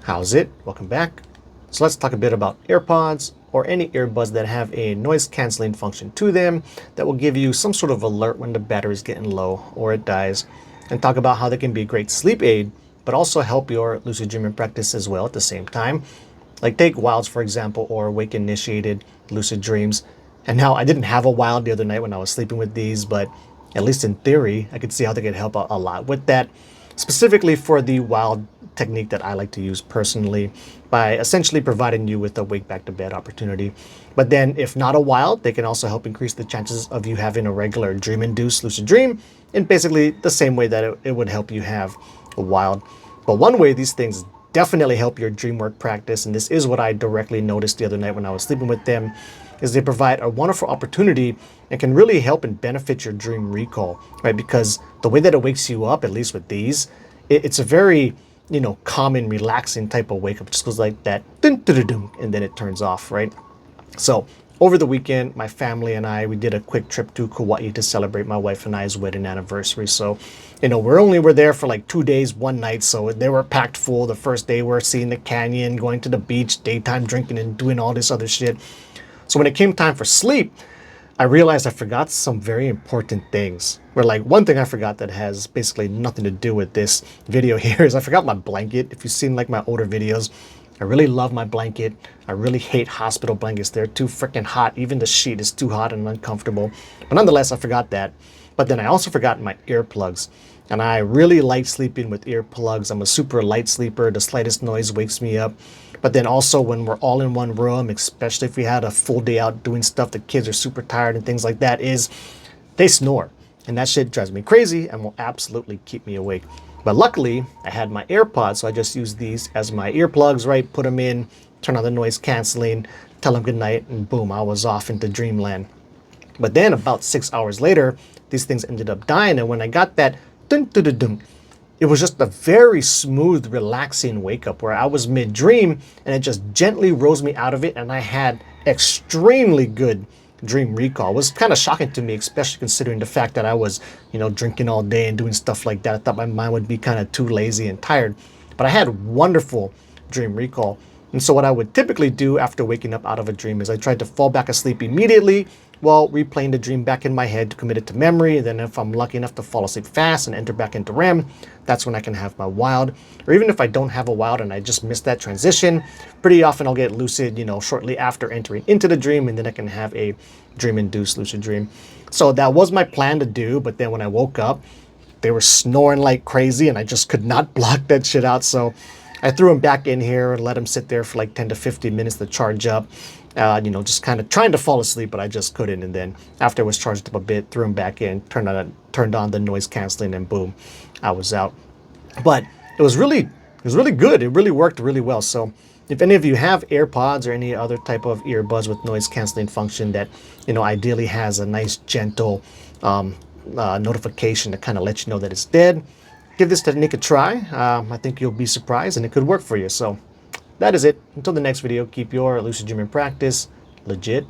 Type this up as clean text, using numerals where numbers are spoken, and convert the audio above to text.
How's it? Welcome back. So let's talk a bit about AirPods or any earbuds that have a noise canceling function to them that will give you some sort of alert when the battery is getting low or it dies, and talk about how they can be a great sleep aid but also help your lucid dreaming practice as well at the same time. Like take wilds for example, or wake initiated lucid dreams. And now I didn't have a wild the other night when I was sleeping with these, but at least in theory I could see how they could help out a lot with that, specifically for the wild technique that I like to use personally, by essentially providing you with a wake back to bed opportunity. But then if not a wild, they can also help increase the chances of you having a regular dream induced lucid dream in basically the same way that it would help you have a wild. But one way these things definitely help your dream work practice, and this is what I directly noticed the other night when I was sleeping with them, is they provide a wonderful opportunity and can really help and benefit your dream recall, right? Because the way that it wakes you up, at least with these, it's a very, calm and relaxing type of wake up. It just goes like that, dun, dun, dun, dun, and then it turns off, right? So over the weekend, my family and I, we did a quick trip to Kauai to celebrate my wife and I's wedding anniversary. So, we're there for like 2 days, 1 night. So they were packed full. The first day we're seeing the canyon, going to the beach, daytime drinking and doing all this other shit. So when it came time for sleep, I realized I forgot some very important things. Where like one thing I forgot that has basically nothing to do with this video here is I forgot my blanket. If you've seen like my older videos, I really love my blanket. I really hate hospital blankets. They're too freaking hot. Even the sheet is too hot and uncomfortable. But nonetheless, I forgot that. But then I also forgot my earplugs. And I really like sleeping with earplugs. I'm a super light sleeper. The slightest noise wakes me up. But then also when we're all in one room, especially if we had a full day out doing stuff, the kids are super tired and things like that, is they snore. And that shit drives me crazy and will absolutely keep me awake. But luckily, I had my AirPods, so I just used these as my earplugs, right? Put them in, turn on the noise canceling, tell them good night, and boom, I was off into dreamland. But then about 6 hours later, these things ended up dying, and when I got that dun dun dun dun, it was just a very smooth, relaxing wake up where I was mid-dream and it just gently rose me out of it, and I had extremely good dream recall. It was kind of shocking to me, especially considering the fact that I was, drinking all day and doing stuff like that. I thought my mind would be kind of too lazy and tired, but I had wonderful dream recall. And so what I would typically do after waking up out of a dream is I tried to fall back asleep immediately while replaying the dream back in my head to commit it to memory. And then if I'm lucky enough to fall asleep fast and enter back into REM, that's when I can have my wild. Or even if I don't have a wild and I just missed that transition, pretty often I'll get lucid, shortly after entering into the dream, and then I can have a dream-induced lucid dream. So that was my plan to do, but then when I woke up, they were snoring like crazy and I just could not block that shit out. So I threw them back in here and let them sit there for like 10 to 15 minutes to charge up. Just kind of trying to fall asleep, but I just couldn't. And then after it was charged up a bit, threw them back in, turned on the noise canceling, and boom, I was out. But it was really good. It really worked really well. So if any of you have AirPods or any other type of earbuds with noise canceling function that, ideally has a nice gentle notification to kind of let you know that it's dead, give this technique a try. I think you'll be surprised and it could work for you. So that is it. Until the next video, keep your lucid dreaming practice legit